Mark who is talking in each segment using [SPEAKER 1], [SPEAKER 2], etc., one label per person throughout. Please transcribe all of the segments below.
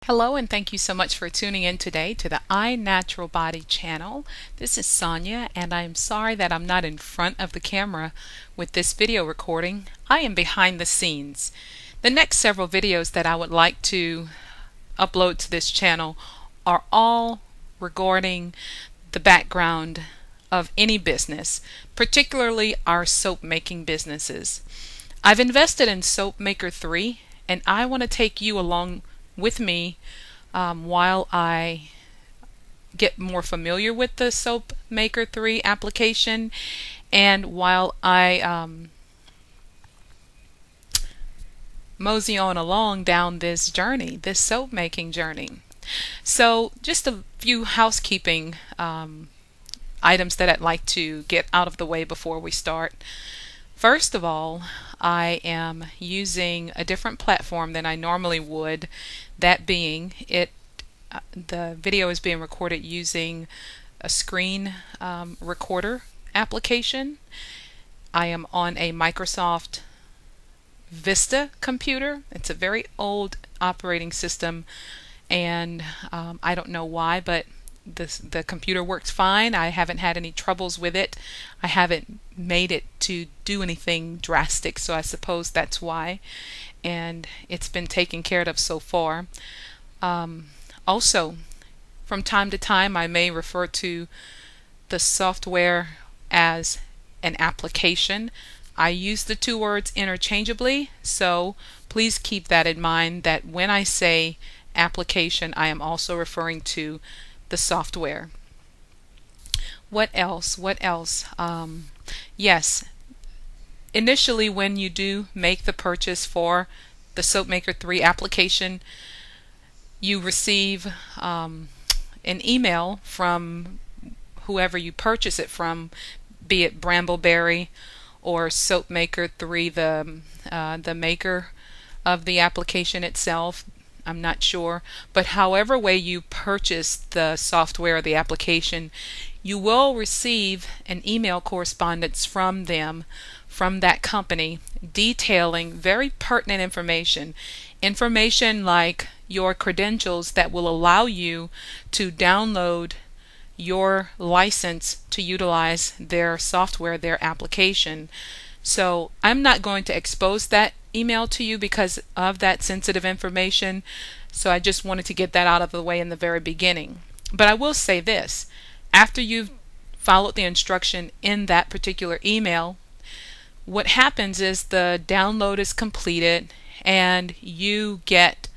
[SPEAKER 1] Hello and thank you so much for tuning in today to the iNaturalBody channel. This is Sonia and I'm sorry that I'm not in front of the camera with this video recording. I am behind the scenes. The next several videos that I would like to upload to this channel are all regarding the background of any business, particularly our soap making businesses. I've invested in SoapMaker3 and I want to take you along with me while I get more familiar with the SoapMaker3 application and while I mosey on along down this journey, this soap making journey. So just a few housekeeping items that I'd like to get out of the way before we start. First of all, I am using a different platform than I normally would, that being the video is being recorded using a screen recorder application. I am on a Microsoft Vista computer. It's a very old operating system and I don't know why, but the computer works fine. I haven't had any troubles with it. I haven't made it to do anything drastic, so I suppose that's why, and it's been taken care of so far. Also, from time to time I may refer to the software as an application. I use the two words interchangeably, so please keep that in mind, that when I say application I am also referring to the software. What else? Yes, initially when you do make the purchase for the SoapMaker3 application, you receive an email from whoever you purchase it from, be it Brambleberry or SoapMaker3, the maker of the application itself. I'm not sure, but however way you purchase the software or the application, you will receive an email correspondence from them, from that company, detailing very pertinent information like your credentials that will allow you to download your license to utilize their software, their application. So I'm not going to expose that email to you because of that sensitive information, so I just wanted to get that out of the way in the very beginning. But I will say this: after you've followed the instruction in that particular email, what happens is the download is completed and you get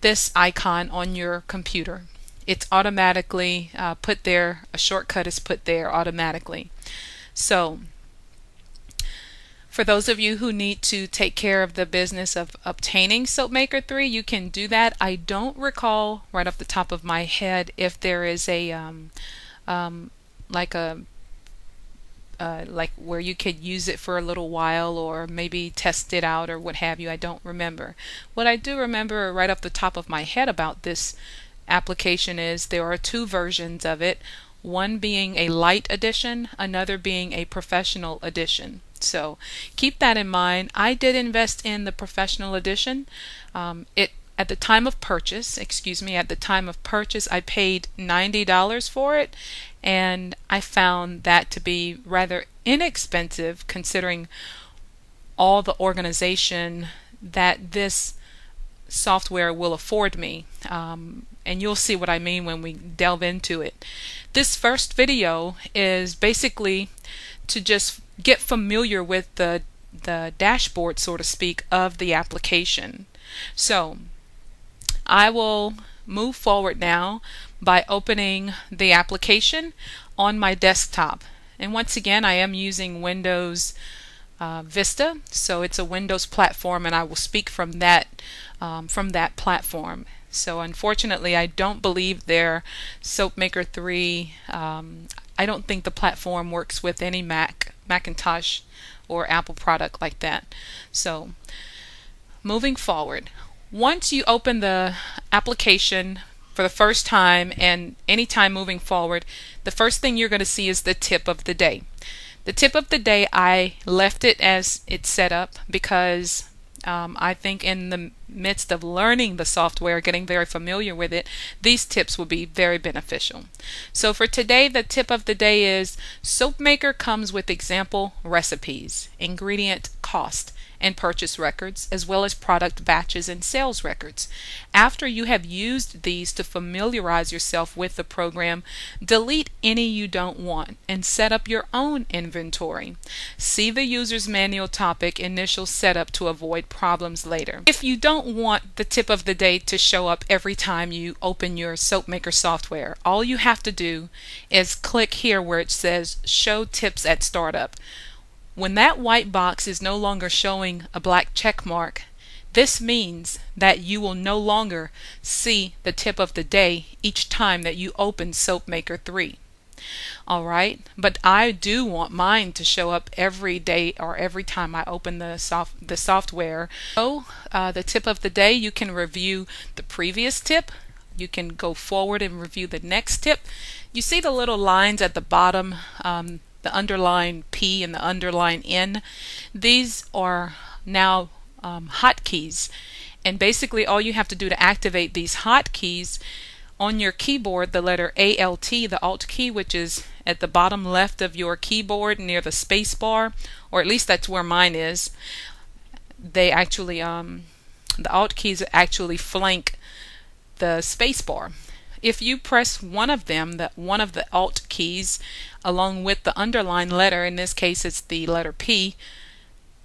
[SPEAKER 1] this icon on your computer. It's automatically put there, a shortcut is put there automatically. So for those of you who need to take care of the business of obtaining SoapMaker3, you can do that. I don't recall right off the top of my head if there is a like where you could use it for a little while or maybe test it out or what have you. I don't remember. What I do remember right off the top of my head about this application is there are two versions of it, one being a light edition, another being a professional edition. So keep that in mind. I did invest in the professional edition. At the time of purchase, I paid $90 for it, and I found that to be rather inexpensive considering all the organization that this software will afford me. And you'll see what I mean when we delve into it. This first video is basically to just get familiar with the dashboard, so to speak, of the application. So I will move forward now by opening the application on my desktop. And once again, I am using Windows Vista, so it's a Windows platform, and I will speak from that platform. So unfortunately, I don't believe their SoapMaker3, I don't think the platform works with any Macintosh or Apple product like that. So moving forward, once you open the application for the first time and any time moving forward, the first thing you're going to see is the tip of the day. The tip of the day, I left it as it's set up because I think in the midst of learning the software, getting very familiar with it, these tips will be very beneficial. So for today, the tip of the day is SoapMaker comes with example recipes, ingredient cost, and purchase records, as well as product batches and sales records. After you have used these to familiarize yourself with the program, delete any you don't want and set up your own inventory. See the user's manual topic, initial setup, to avoid problems later. If you don't want the tip of the day to show up every time you open your SoapMaker software, all you have to do is click here where it says Show Tips at Startup. When that white box is no longer showing a black check mark, this means that you will no longer see the tip of the day each time that you open SoapMaker3. Alright, but I do want mine to show up every day or every time I open the software. So the tip of the day, you can review the previous tip. You can go forward and review the next tip. You see the little lines at the bottom, the underline P and the underline N. These are now hotkeys, and basically all you have to do to activate these hotkeys on your keyboard, the letter ALT, the Alt key, which is at the bottom left of your keyboard near the space bar, or at least that's where mine is. They actually, the Alt keys actually flank the space bar. If you press one of them, one of the Alt keys, along with the underlined letter, in this case it's the letter P,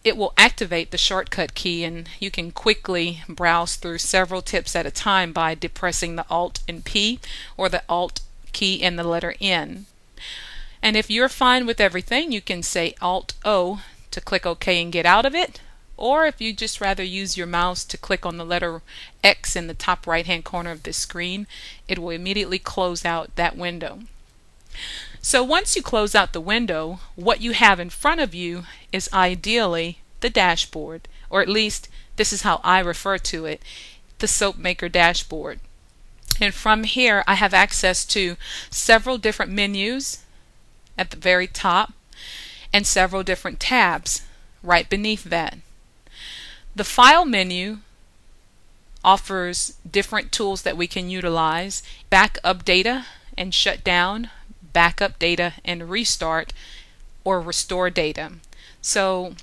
[SPEAKER 1] it will activate the shortcut key, and you can quickly browse through several tips at a time by depressing the Alt and P, or the Alt key and the letter N. And if you're fine with everything, you can say Alt O to click OK and get out of it. Or if you just rather use your mouse to click on the letter X in the top right hand corner of this screen, it will immediately close out that window. So once you close out the window, what you have in front of you is ideally the dashboard, or at least this is how I refer to it, the SoapMaker dashboard. And from here I have access to several different menus at the very top and several different tabs right beneath that. The File menu offers different tools that we can utilize: backup data and shut down, backup data and restart, or restore data. So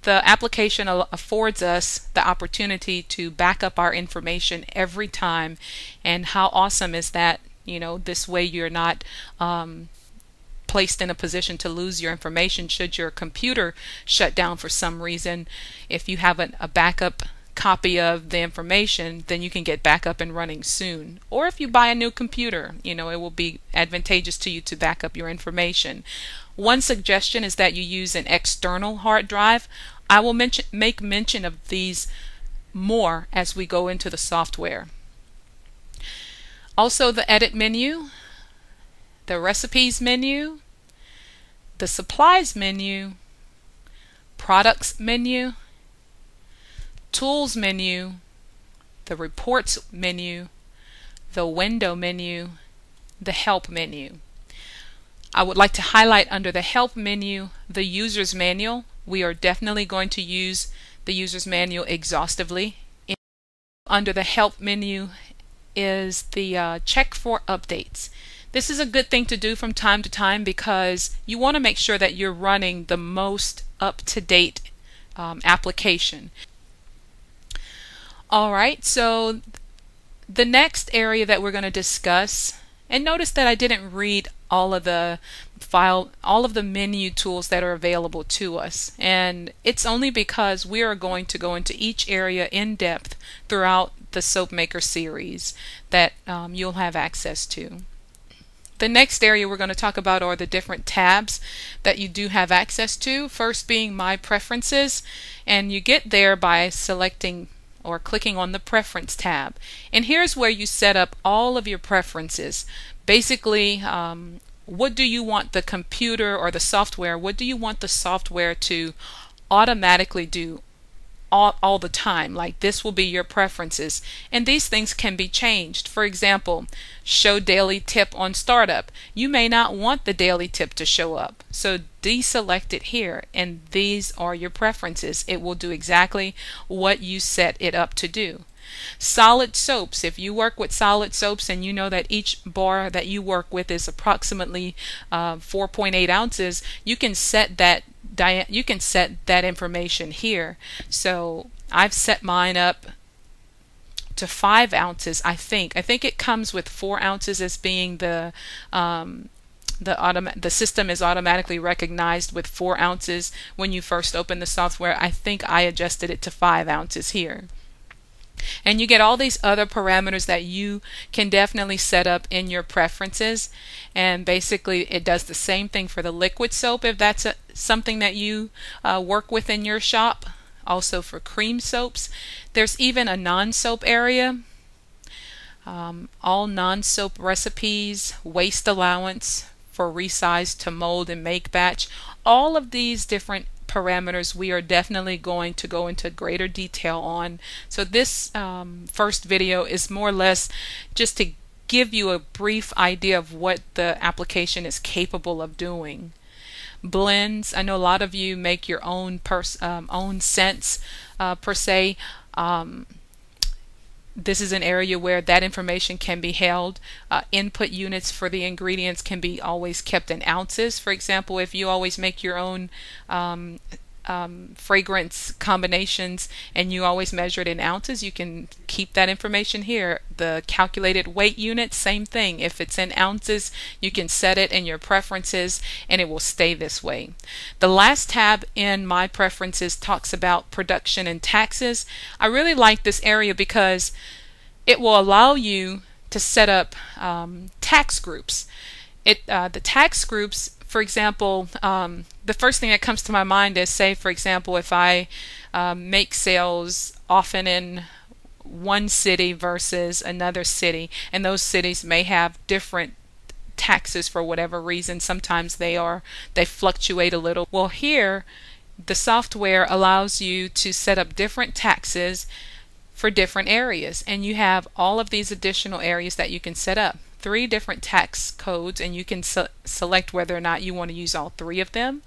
[SPEAKER 1] the application affords us the opportunity to back up our information every time, and how awesome is that? You know, this way you're not placed in a position to lose your information should your computer shut down for some reason. If you have a backup copy of the information, then you can get back up and running soon. Or if you buy a new computer, you know, it will be advantageous to you to back up your information. One suggestion is that you use an external hard drive. I will make mention of these more as we go into the software. Also, the Edit menu, the Recipes menu, the Supplies menu, Products menu, Tools menu, the Reports menu, the Window menu, the Help menu. I would like to highlight under the Help menu the User's Manual. We are definitely going to use the User's Manual exhaustively. Under the Help menu is the Check for Updates. This is a good thing to do from time to time because you want to make sure that you're running the most up-to-date application. Alright, so the next area that we're going to discuss, and notice that I didn't read all of the menu tools that are available to us, and it's only because we are going to go into each area in depth throughout the SoapMaker series that you'll have access to. The next area we're going to talk about are the different tabs that you do have access to, first being My Preferences, and you get there by selecting or clicking on the Preference tab. And here's where you set up all of your preferences. Basically, what do you want the computer or the software, what do you want the software to automatically do all the time. Like, this will be your preferences, and these things can be changed. For example, show daily tip on startup. You may not want the daily tip to show up, so deselect it here, and these are your preferences. It will do exactly what you set it up to do. Solid soaps. If you work with solid soaps and you know that each bar that you work with is approximately 4.8 ounces, you can set that information here. So I've set mine up to 5 ounces. I think it comes with 4 ounces as being the system is automatically recognized with 4 ounces when you first open the software. I think I adjusted it to 5 ounces here. And you get all these other parameters that you can definitely set up in your preferences. And basically it does the same thing for the liquid soap if that's something that you work with in your shop. Also for cream soaps. There's even a non-soap area. All non-soap recipes, waste allowance for resize to mold and make batch. All of these different parameters we are definitely going to go into greater detail on. So this first video is more or less just to give you a brief idea of what the application is capable of doing. Blends. I know a lot of you make your own own scents per se. This is an area where that information can be held. Input units for the ingredients can be always kept in ounces. For example, if you always make your own fragrance combinations and you always measure it in ounces, you can keep that information here. The calculated weight unit, same thing. If it's in ounces, you can set it in your preferences and it will stay this way. The last tab in my preferences talks about production and taxes. I really like this area because it will allow you to set up tax groups. The tax groups, for example, the first thing that comes to my mind is, say for example, if I make sales often in one city versus another city, and those cities may have different taxes for whatever reason. Sometimes they fluctuate a little. Well, here the software allows you to set up different taxes for different areas, and you have all of these additional areas that you can set up. 3 different tax codes, and you can select whether or not you want to use all 3 of them.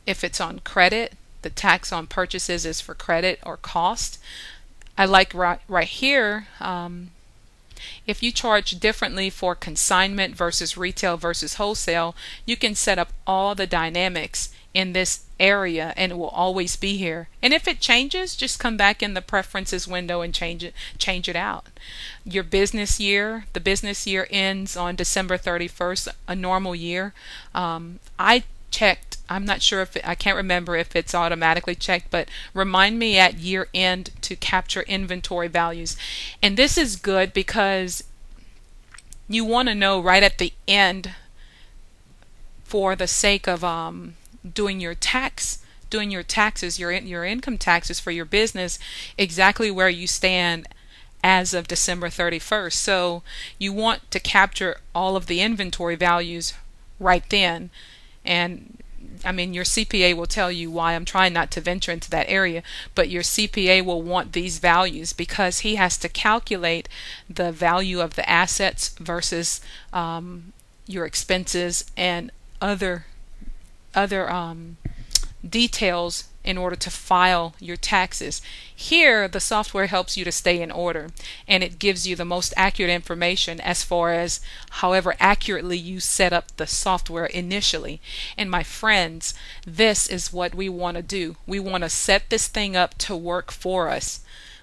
[SPEAKER 1] If it's on credit, the tax on purchases is for credit or cost. I like right here, if you charge differently for consignment versus retail versus wholesale, you can set up all the dynamics in this area and it will always be here. And if it changes, just come back in the preferences window and change it out. Your business year, the business year ends on December 31st, a normal year. I checked, I'm not sure if I can't remember if it's automatically checked, but remind me at year end to capture inventory values. And this is good because you want to know right at the end, for the sake of doing your taxes, your income taxes for your business, exactly where you stand as of December 31st. So you want to capture all of the inventory values right then. And I mean, your CPA will tell you why. I'm trying not to venture into that area, but your CPA will want these values because he has to calculate the value of the assets versus your expenses and other details in order to file your taxes. Here the software helps you to stay in order, and it gives you the most accurate information as far as however accurately you set up the software initially. And my friends, this is what we want to do. We want to set this thing up to work for us.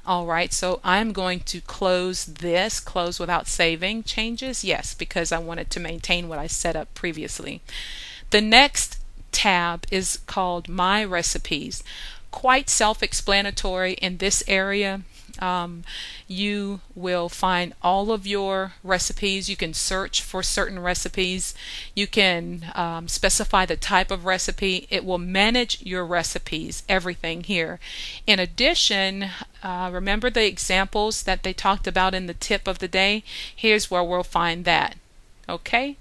[SPEAKER 1] Alright, so I'm going to close without saving changes, yes, because I wanted to maintain what I set up previously. The next tab is called My Recipes. Quite self-explanatory in this area. You will find all of your recipes. You can search for certain recipes. You can specify the type of recipe. It will manage your recipes, everything here. In addition, remember the examples that they talked about in the tip of the day? Here's where we'll find that. Okay,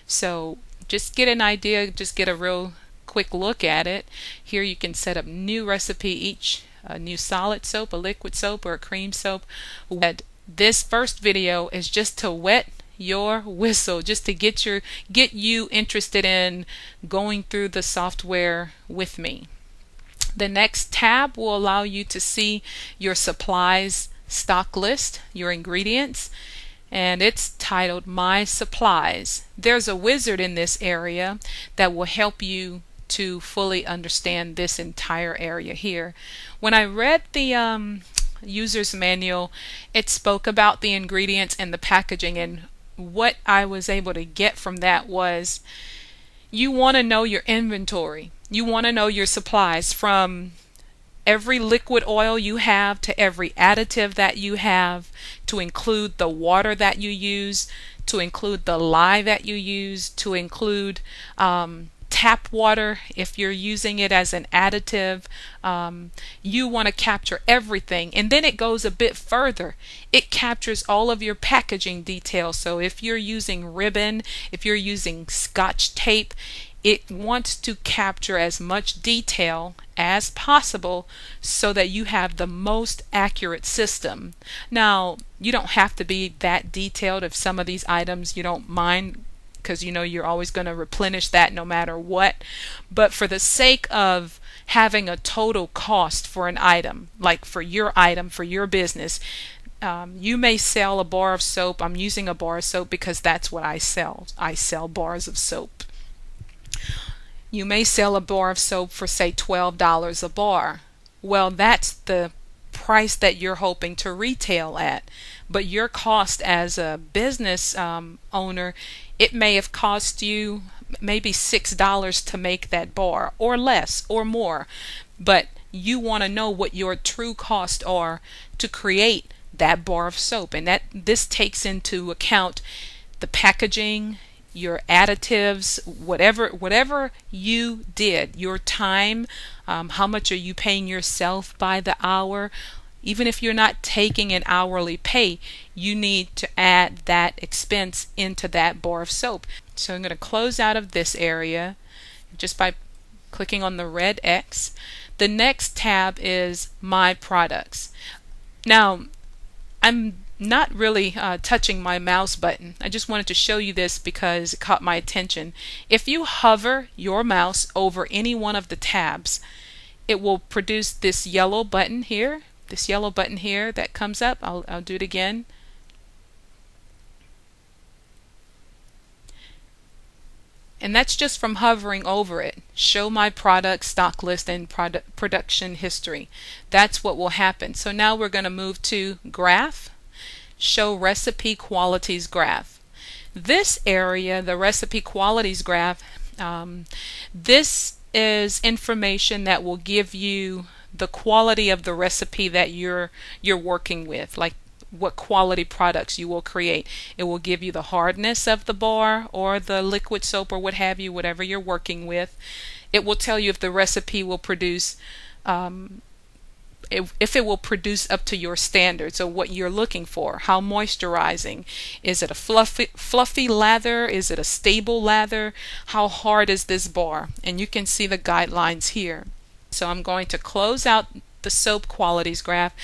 [SPEAKER 1] so just get an idea, just get a real quick look at it. Here you can set up new recipe each a new solid soap, a liquid soap, or a cream soap. This first video is just to wet your whistle, just to get you interested in going through the software with me. The next tab will allow you to see your supplies stock list, your ingredients, and it's titled My Supplies. There's a wizard in this area that will help you to fully understand this entire area here. When I read the user's manual, it spoke about the ingredients and the packaging, and what I was able to get from that was you want to know your inventory. You want to know your supplies, from every liquid oil you have to every additive that you have, to include the water that you use, to include the lye that you use, to include tap water if you're using it as an additive. You want to capture everything, and then it goes a bit further. It captures all of your packaging details. So if you're using ribbon, if you're using Scotch tape, it wants to capture as much detail as possible so that you have the most accurate system. Now, you don't have to be that detailed. If some of these items you don't mind, because you know you're always going to replenish that no matter what. But for the sake of having a total cost for an item, like for your item, for your business, you may sell a bar of soap. I'm using a bar of soap because that's what I sell. I sell bars of soap. You may sell a bar of soap for, say, $12 a bar. Well, that's the price that you're hoping to retail at. But your cost as a business owner, it may have cost you maybe $6 to make that bar, or less, or more. But you want to know what your true costs are to create that bar of soap. And this takes into account the packaging, your additives, whatever you did, your time, how much are you paying yourself by the hour. Even if you're not taking an hourly pay, you need to add that expense into that bar of soap. So I'm going to close out of this area just by clicking on the red X. The next tab is My Products. Now, I'm not really touching my mouse button. I just wanted to show you this because it caught my attention. If you hover your mouse over any one of the tabs, it will produce this yellow button here. This yellow button here that comes up. I'll do it again. And that's just from hovering over it. Show my product, stock list, and production history. That's what will happen. So now we're going to move to Graph. Show recipe qualities graph. This area, the recipe qualities graph, this is information that will give you the quality of the recipe that you're working with, like what quality products you will create. It will give you the hardness of the bar or the liquid soap or what have you, whatever you're working with. It will tell you if the recipe will produce if it will produce up to your standards or what you're looking for. How moisturizing? Is it a fluffy lather? Is it a stable lather? How hard is this bar? And you can see the guidelines here. So I'm going to close out the soap qualities graph.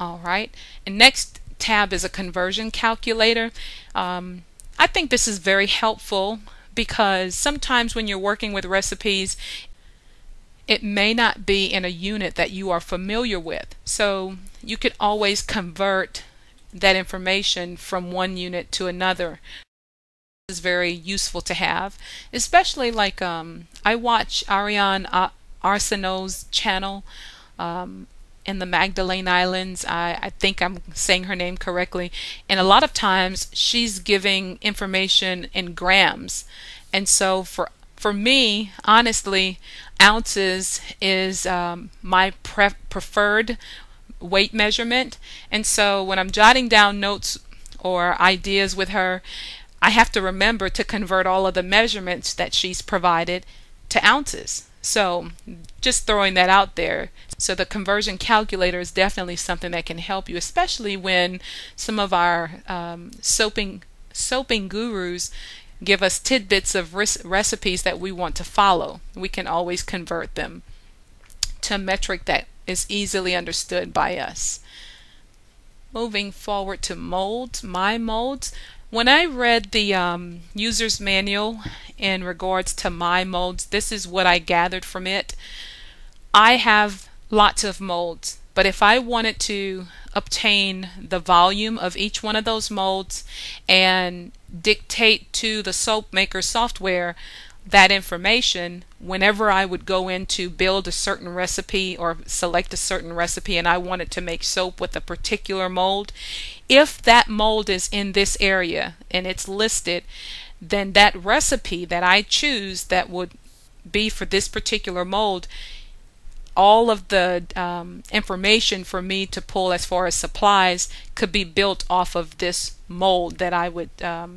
[SPEAKER 1] Alright, and next tab is a conversion calculator. I think this is very helpful because sometimes when you're working with recipes, it may not be in a unit that you are familiar with. So you could always convert that information from one unit to another. This is very useful to have, especially like I watch Ariane Arsenault's channel in the Magdalene Islands. I think I'm saying her name correctly, and a lot of times she's giving information in grams. And so for me, honestly, ounces is my preferred weight measurement. And so when I'm jotting down notes or ideas with her, I have to remember to convert all of the measurements that she's provided to ounces. So just throwing that out there. So the conversion calculator is definitely something that can help you, especially when some of our soaping gurus give us tidbits of recipes that we want to follow. We can always convert them to a metric that is easily understood by us. Moving forward to molds, my molds. When I read the user's manual in regards to my molds, this is what I gathered from it. I have lots of molds, but if I wanted to obtain the volume of each one of those molds and dictate to the SoapMaker software that information, whenever I would go in to build a certain recipe or select a certain recipe and I wanted to make soap with a particular mold, if that mold is in this area and it's listed, then that recipe that I choose that would be for this particular mold, all of the information for me to pull as far as supplies could be built off of this mold that I would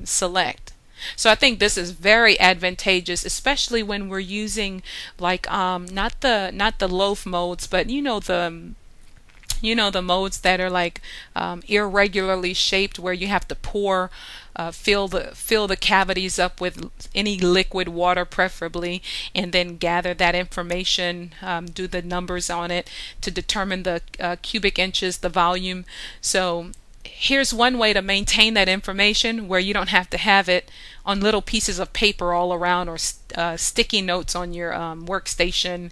[SPEAKER 1] select. So I think this is very advantageous, especially when we're using like not the loaf molds, but you know the molds that are like irregularly shaped, where you have to pour fill the cavities up with any liquid water preferably, and then gather that information, do the numbers on it to determine the cubic inches, the volume. So here's one way to maintain that information where you don't have to have it on little pieces of paper all around or sticky notes on your workstation.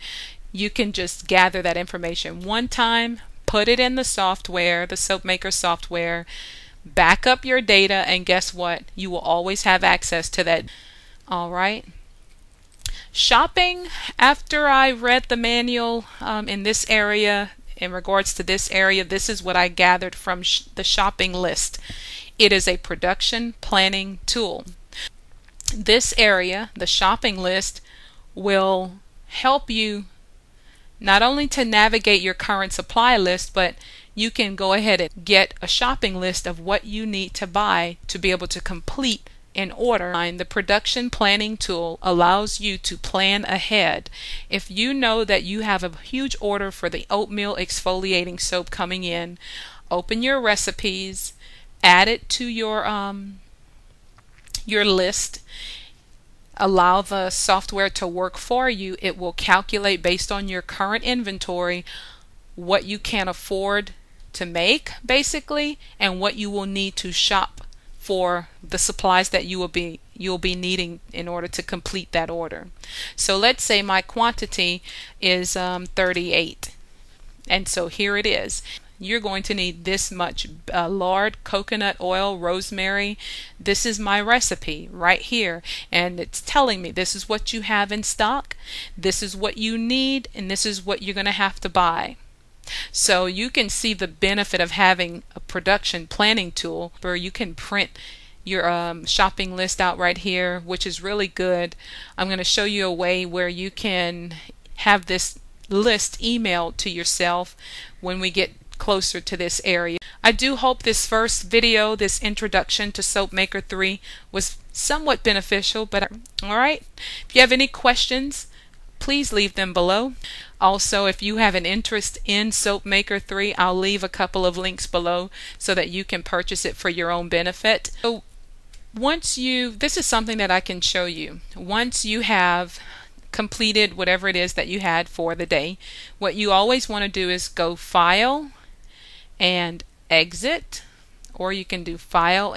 [SPEAKER 1] You can just gather that information one time, put it in the software, the SoapMaker software, back up your data, and guess what? You will always have access to that. All right. Shopping, after I read the manual in this area, in regards to this area, this is what I gathered from the shopping list. It is a production planning tool. This area, the shopping list, will help you not only to navigate your current supply list, but you can go ahead and get a shopping list of what you need to buy to be able to complete an order. The production planning tool allows you to plan ahead. If you know that you have a huge order for the oatmeal exfoliating soap coming in, open your recipes, add it to your list, allow the software to work for you. It will calculate based on your current inventory what you can afford to make, basically, and what you will need to shop for the supplies that you'll be needing in order to complete that order. So let's say my quantity is 38, and so here it is. You're going to need this much lard, coconut oil, rosemary. This is my recipe right here, and it's telling me this is what you have in stock, this is what you need, and this is what you're going to have to buy. So you can see the benefit of having a production planning tool where you can print your shopping list out right here, which is really good. I'm going to show you a way where you can have this list emailed to yourself when we get closer to this area. I do hope this first video, this introduction to SoapMaker3, was somewhat beneficial, but alright, if you have any questions, please leave them below. Also, if you have an interest in SoapMaker3, I'll leave a couple of links below so that you can purchase it for your own benefit. So this is something that I can show you. Once you have completed whatever it is that you had for the day, what you always want to do is go File and Exit, or you can do File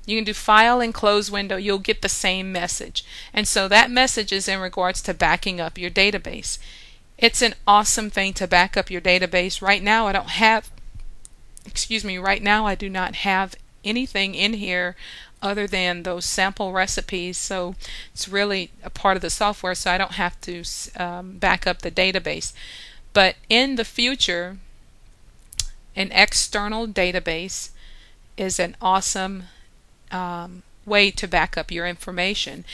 [SPEAKER 1] and Close Window. You'll get the same message, and so that message is in regards to backing up your database. It's an awesome thing to back up your database. Right now I don't have, right now I do not have anything in here other than those sample recipes, so it's really a part of the software, so I don't have to back up the database. But in the future, an external database is an awesome way to back up your information.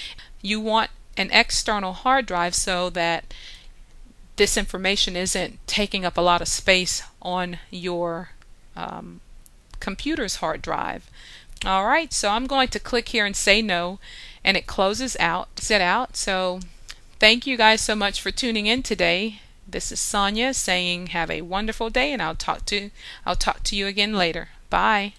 [SPEAKER 1] You want an external hard drive so that this information isn't taking up a lot of space on your computer's hard drive. Alright, so I'm going to click here and say no, and it closes out. So thank you guys so much for tuning in today. This is Sonia saying have a wonderful day, and I'll talk to you again later. Bye.